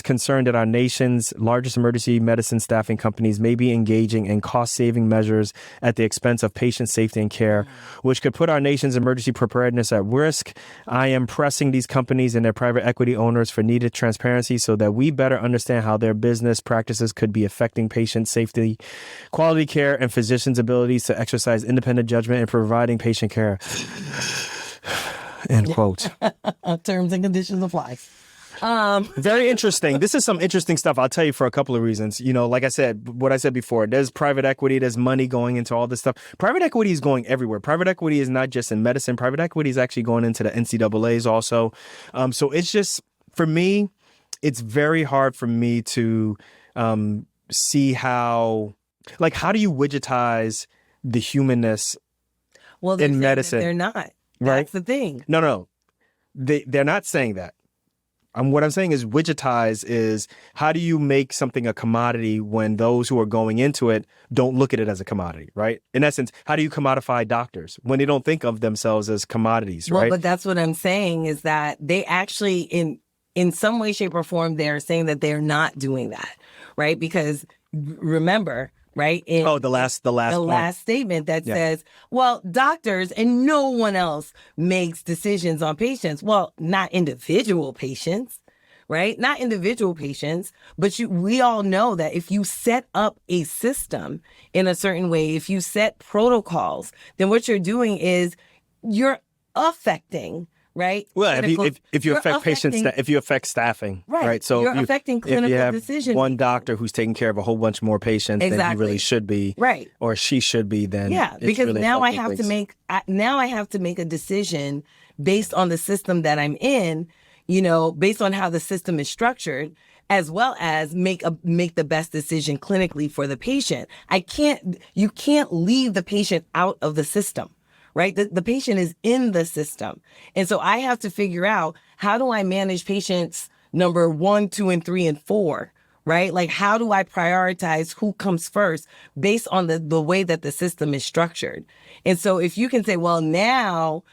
concerned that our nation's largest emergency medicine staffing companies may be engaging in cost-saving measures at the expense of patient safety and care, which could put our nation's emergency preparedness at risk. I am pressing these companies and their private equity owners for needed transparency so that we better understand how their business practices could be affecting patient safety, quality care, and physicians' abilities to exercise independent judgment in providing patient care. End quote. Terms and conditions apply. Very interesting. This is some interesting stuff. I'll tell you for a couple of reasons. You know, like I said, what I said before, there's private equity, there's money going into all this stuff. Private equity is going everywhere. Private equity is not just in medicine. Private equity is actually going into the NCAAs also. So it's just, for me, it's very hard for me to see how do you widgetize the humanness in medicine? They're not. Right? That's the thing. No. They're not saying that. What I'm saying is widgetize is how do you make something a commodity when those who are going into it don't look at it as a commodity, right? In essence, how do you commodify doctors when they don't think of themselves as commodities, right? Well, but that's what I'm saying is that they actually, in some way, shape, or form, they're saying that they're not doing that, right? Because remember, right? The last Statement that says, well, doctors and no one else makes decisions on patients. Well, not individual patients, right? Not individual patients, but we all know that if you set up a system in a certain way, if you set protocols, then what you're doing is you're affecting, right? Well, if you affect patients, if you affect staffing, right? So you're affecting clinical if you have decision. one doctor who's taking care of a whole bunch more patients than he really should be, right? Or she should be, then because really now I have to make a decision based on the system that I'm in, based on how the system is structured, as well as make the best decision clinically for the patient. You can't leave the patient out of the system. Right? The patient is in the system. And so I have to figure out, how do I manage patients number 1, 2, and 3, and 4, right? Like, how do I prioritize who comes first based on the way that the system is structured? And so if you can say, well, now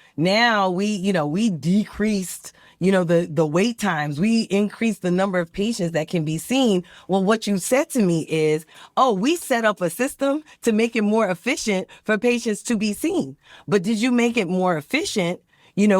we decreased, the wait times, we increased the number of patients that can be seen. Well, what you said to me is, we set up a system to make it more efficient for patients to be seen. But did you make it more efficient,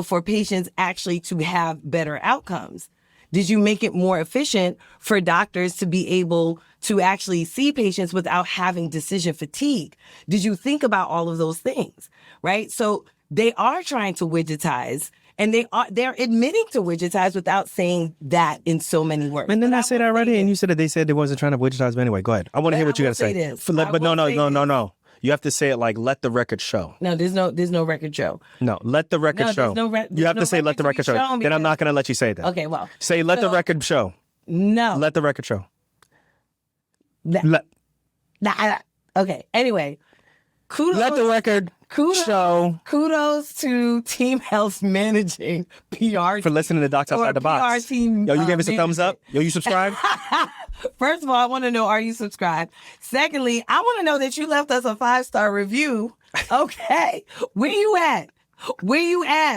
for patients actually to have better outcomes? Did you make it more efficient for doctors to be able to actually see patients without having decision fatigue? Did you think about all of those things, right? So they are trying to widgetize, and they're admitting to widgetize without saying that in so many words. And then I said already, and you said that they said they wasn't trying to widgetize. But anyway, go ahead. I want to hear what you got to say. But no. You have to say it like, let the record show. No, there's no record show. No, let the record show. You have to say, let the record show. Then I'm not going to let you say that. Okay, well. Say, let the record show. No. Let the record show. Okay, anyway. Let the record show. Kudos to Team Health's managing PR for listening to Docs Outside the Box. PR team, you gave us a thumbs up? Yo, you subscribed? First of all, I want to know, are you subscribed? Secondly, I want to know that you left us a 5-star review. Okay. Where you at?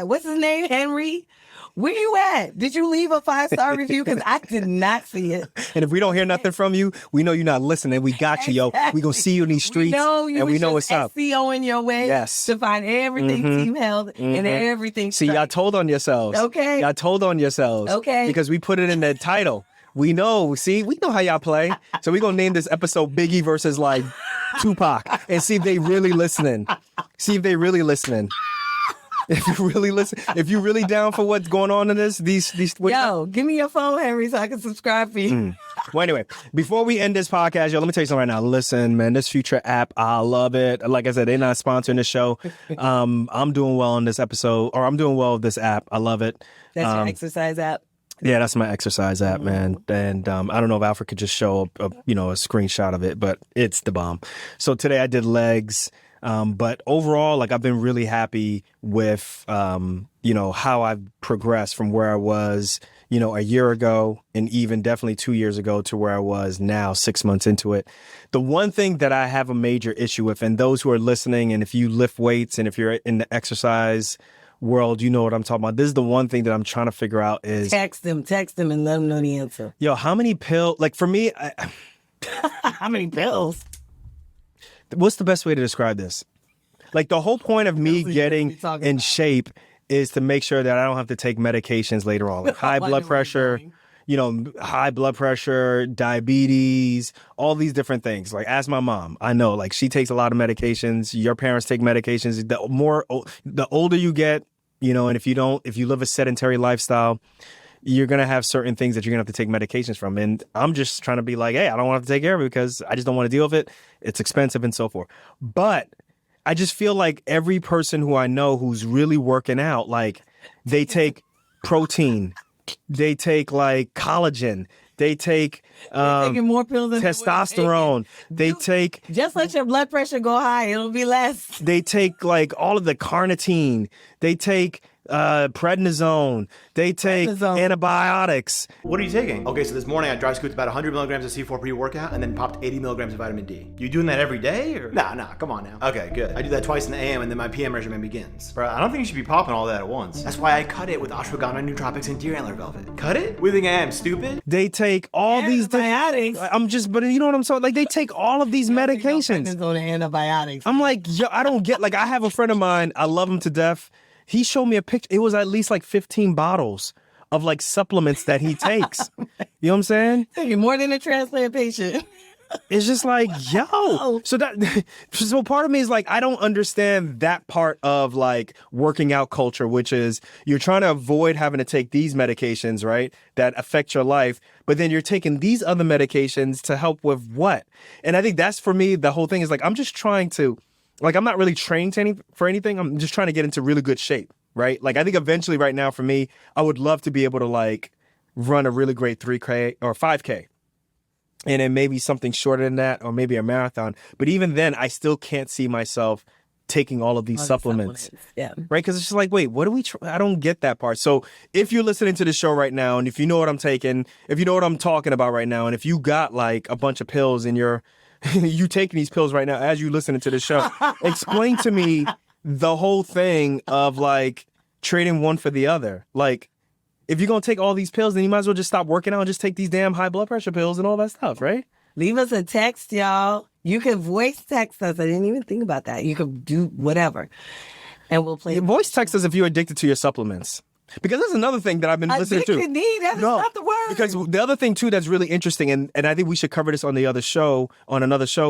What's his name? Henry? Where you at? Did you leave a 5-star review? Because I did not see it. And if we don't hear nothing from you, we know you're not listening. We got you, yo. We gonna see you in these streets, and we know what's up. SEO in your way to find everything Team Health and everything. See, y'all told on yourselves. Okay. Y'all told on yourselves. Okay. Because we put it in the title. We know. See, we know how y'all play. So we're gonna name this episode Biggie versus like Tupac, and see if they really listening. If you really listen, if you really down for what's going on in these. Yo, give me your phone, Henry, so I can subscribe for you. Well, anyway, before we end this podcast, yo, let me tell you something right now. Listen, man, this Future app, I love it. Like I said, they're not sponsoring the show. I'm doing well on this episode, or I'm doing well with this app. I love it. That's your exercise app. Yeah, that's my exercise app, man. And I don't know if Alfred could just show a screenshot of it, but it's the bomb. So today I did legs. But overall, like, I've been really happy with, how I've progressed from where I was, a year ago, and even definitely 2 years ago to where I was now 6 months into it. The one thing that I have a major issue with, and those who are listening, and if you lift weights and if you're in the exercise world, you know what I'm talking about. This is the one thing that I'm trying to figure out is text them and let them know the answer. Yo, how many pills? Like, for me, how many pills? What's the best way to describe this? Like, the whole point of me getting in shape is to make sure that I don't have to take medications later on. Like high blood pressure, diabetes, all these different things. Like, ask my mom. I know, like, she takes a lot of medications. Your parents take medications. The older you get, and if you live a sedentary lifestyle, you're going to have certain things that you're going to have to take medications from. And I'm just trying to be like, hey, I don't want to have to take care of it because I just don't want to deal with it. It's expensive and so forth. But I just feel like every person who I know who's really working out, like, they take protein, they take like collagen, they take taking more pills than testosterone. They take, just let your blood pressure go high. It'll be less. They take like all of the carnitine. They take prednisone. They take antibiotics. What are you taking? Okay, so this morning I dry scooped about 100 milligrams of C4 pre-workout and then popped 80 milligrams of vitamin D. You doing that every day or? Nah, come on now. Okay, good. I do that twice in the AM and then my PM regimen begins. Bro, I don't think you should be popping all that at once. That's why I cut it with ashwagandha, nootropics, and deer antler velvet. Cut it? What do you think I am, stupid? They take all these antibiotics. but you know what I'm saying? Like, they take all of these medications. On the antibiotics. I'm like, yo, I don't get, like, I have a friend of mine, I love him to death. He showed me a picture. It was at least like 15 bottles of like supplements that he takes. You know what I'm saying? Taking more than a transplant patient. It's just like, yo. So part of me is like, I don't understand that part of like working out culture, which is you're trying to avoid having to take these medications, right? That affect your life. But then you're taking these other medications to help with what? And I think that's, for me, the whole thing is like, I'm just trying to, like, I'm not really trained for anything. I'm just trying to get into really good shape, right? Like, I think eventually right now for me, I would love to be able to like run a really great 3K or 5K. And then maybe something shorter than that, or maybe a marathon. But even then, I still can't see myself taking all of these supplements. Yeah. Right? Because it's just like, wait, what do we I don't get that part. So if you're listening to the show right now, and if you know what I'm taking, if you know what I'm talking about right now, and if you got like a bunch of pills in your you taking these pills right now as you listening to the show, explain to me the whole thing of like trading one for the other. Like, if you're going to take all these pills, then you might as well just stop working out and just take these damn high blood pressure pills and all that stuff, right? Leave us a text, y'all. You can voice text us. I didn't even think about that. You can do whatever, and we'll play. Voice text us if you're addicted to your supplements. Because that's another thing that I've been listening to. That's not the word. Because the other thing, too, that's really interesting, and I think we should cover this on another show,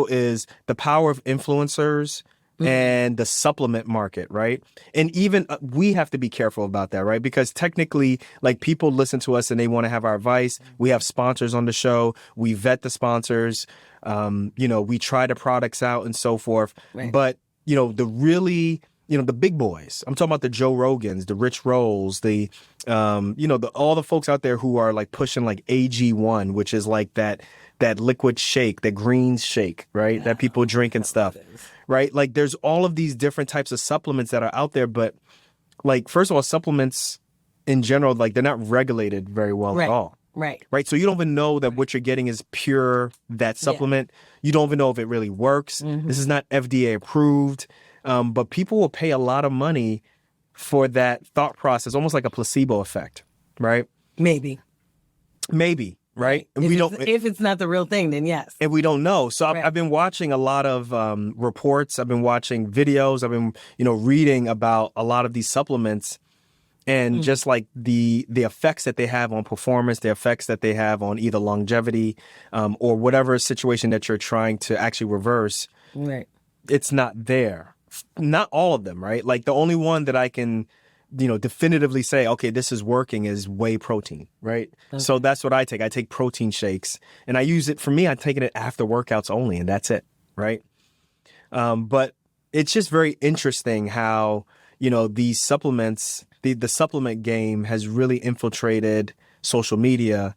is the power of influencers and the supplement market, right? And even we have to be careful about that, right? Because technically, like, people listen to us and they want to have our advice. We have sponsors on the show. We vet the sponsors. We try the products out and so forth. Right. But, the big boys, I'm talking about the Joe Rogans, the Rich Rolls, all the folks out there who are like pushing like AG1, which is like that liquid shake, that greens shake, right? That people drink and stuff, right? Like, there's all of these different types of supplements that are out there. But like, first of all, supplements in general, like, they're not regulated very well at all. Right. So you don't even know that what you're getting is pure, that supplement. You don't even know if it really works. Mm-hmm. This is not FDA approved. But people will pay a lot of money for that thought process, almost like a placebo effect, right? Maybe, right? And if it's not the real thing, then yes. And we don't know. So I've been watching a lot of reports. I've been watching videos. I've been, reading about a lot of these supplements and just like the effects that they have on performance, the effects that they have on either longevity or whatever situation that you're trying to actually reverse. Right. It's not there. Not all of them, right? Like, the only one that I can, definitively say, okay, this is working is whey protein, right? Okay. So that's what I take. I take protein shakes, and I use it, for me, I'm taking it after workouts only, and that's it, right? But it's just very interesting how, these supplements, the supplement game has really infiltrated social media.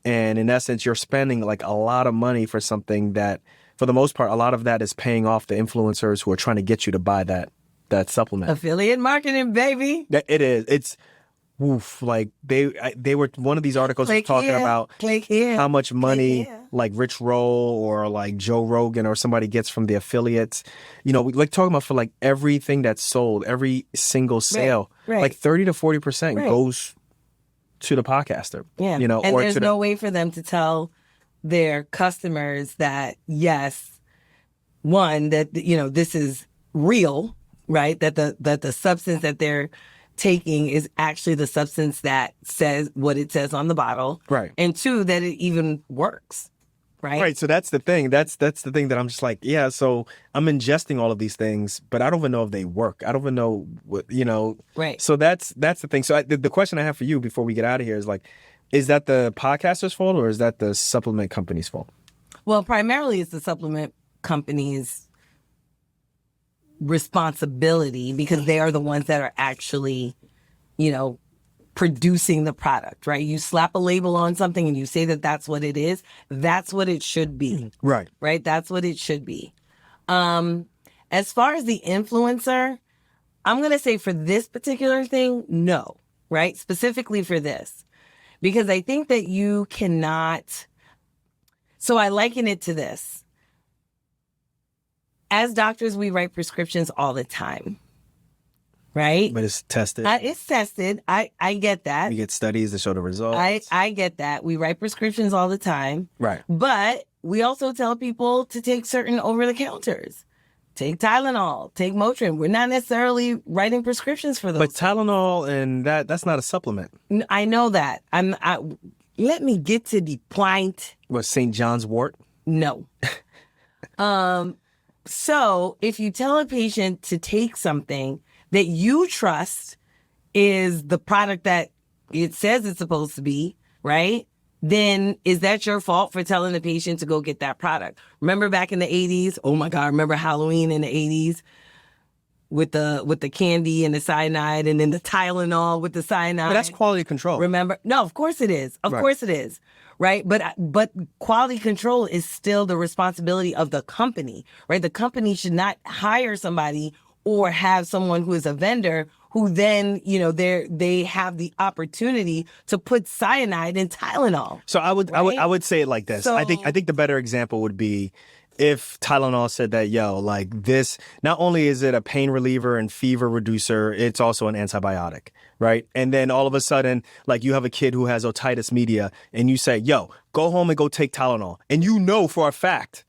And in essence, you're spending like a lot of money for something that, for the most part, a lot of that is paying off the influencers who are trying to get you to buy that supplement. Affiliate marketing, baby. It is. It's woof. Like, they were, one of these articles was talking about how much money like Rich Roll or like Joe Rogan or somebody gets from the affiliates. We like talking about, for like everything that's sold, every single sale, like 30 to 40% goes to the podcaster. Yeah. And there's no way for them to tell their customers that, yes, one, that, this is real, right? That the substance that they're taking is actually the substance that says what it says on the bottle. Right. And two, that it even works. Right. Right. So that's the thing. That's the thing that I'm just like, yeah, so I'm ingesting all of these things, but I don't even know if they work. I don't even know what, Right. So that's the thing. So the question I have for you before we get out of here is like, is that the podcaster's fault or is that the supplement company's fault? Well, primarily it's the supplement company's responsibility, because they are the ones that are actually, producing the product, right? You slap a label on something and you say that that's what it is. That's what it should be. Right. Right? That's what it should be. As far as the influencer, I'm going to say for this particular thing, no, right? Specifically for this, because I think that you cannot. So I liken it to this. As doctors, we write prescriptions all the time, right? But it's tested. It's tested. I get that. We get studies to show the results. I get that. We write prescriptions all the time. Right. But we also tell people to take certain over-the-counters. Take Tylenol, take Motrin. We're not necessarily writing prescriptions for those. But Tylenol and that's not a supplement. I know that. Let me get to the point. What, St. John's wort? No. So if you tell a patient to take something that you trust is the product that it says it's supposed to be, right? Then is that your fault for telling the patient to go get that product? Remember back in the 80s? Oh my God, remember Halloween in the 80s with the candy and the cyanide and then the Tylenol with the cyanide? But that's quality control. Remember? No, of course it is. Of course it is. Right. But quality control is still the responsibility of the company, right? The company should not hire somebody or have someone who is a vendor who then, they have the opportunity to put cyanide in Tylenol. So I would say it like this. So, I think the better example would be if Tylenol said that, like this, not only is it a pain reliever and fever reducer, it's also an antibiotic, right? And then all of a sudden, like you have a kid who has otitis media and you say, go home and go take Tylenol. And you know for a fact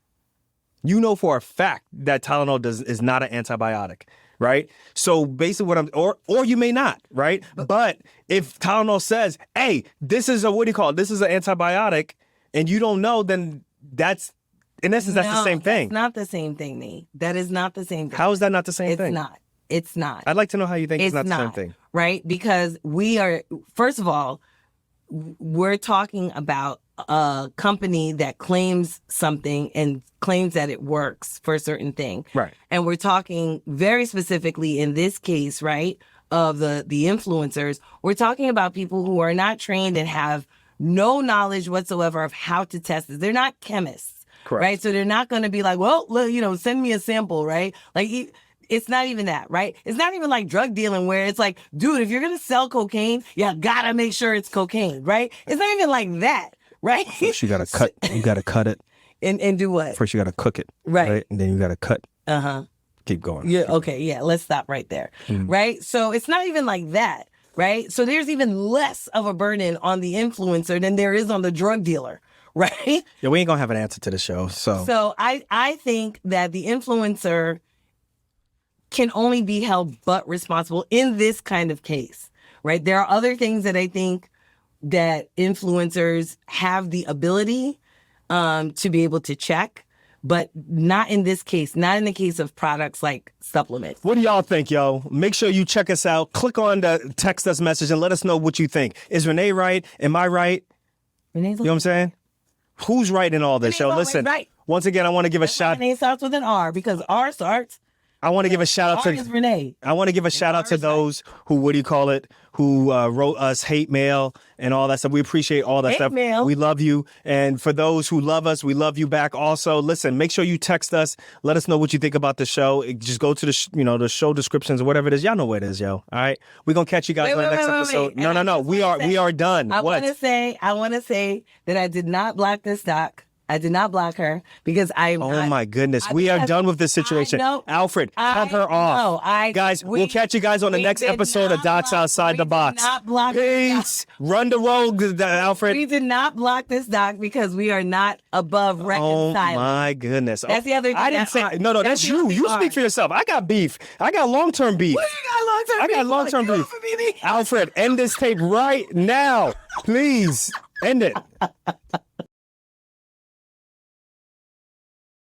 that Tylenol is not an antibiotic, right? So basically or you may not, right? But if Tylenol says, hey, this is this is an antibiotic, and you don't know, then that's, in essence, that's the same thing. It's not the same thing, Nee. That is not the same thing. How is that not the same thing? It's not. I'd like to know how you think it's not the same thing. Right? Because first of all, we're talking about a company that claims something and claims that it works for a certain thing. Right. And we're talking very specifically in this case, right, of the influencers. We're talking about people who are not trained and have no knowledge whatsoever of how to test this. They're not chemists. Correct. Right. So they're not going to be like, well, send me a sample. Right. Like it's not even that. Right. It's not even like drug dealing where it's like, dude, if you're going to sell cocaine, you got to make sure it's cocaine. Right. It's not even like that. Right. First you got to cut it. And do what? First you got to cook it. Right. And then you got to cut. Uh-huh. Keep going. Yeah. Okay. Yeah. Let's stop right there. Right. So it's not even like that. Right. So there's even less of a burden on the influencer than there is on the drug dealer. Right? Yeah, we ain't gonna have an answer to the show. So I think that the influencer can only be held but responsible in this kind of case, right? There are other things that I think that influencers have the ability to be able to check, but not in this case, not in the case of products like supplements. What do y'all think, yo? Make sure you check us out. Click on the text us message and let us know what you think. Is Renee right? Am I right? Renee's you know what I'm saying? Who's right in all this, yo? Listen, right. Once again, I want to give a shout. My name starts with an R because R starts. I want to give a shout out R is Renee. I want to give a shout out to those who, who wrote us hate mail and all that stuff. We appreciate all that stuff. Mail. We love you. And for those who love us, we love you back also. Listen, make sure you text us. Let us know what you think about the show. Just go to the the show descriptions or whatever it is. Y'all know where it is, yo. All right. We're going to catch you guys on the next episode. Wait. No. We are done. I want to say that I did not block this doc. I did not block her because my goodness. We are done with this situation. Alfred, cut her off. Guys, we'll catch you guys on the next episode of Dots Outside the Box. Peace. Run the road, Alfred. We did not block this doc because we are not above reconciling. Oh my goodness. That's the other thing. I didn't say, no, that's you. You speak for yourself. I got beef. I got long-term beef. What do you got long-term beef? I got long-term beef. Alfred, end this tape right now. Please, end it.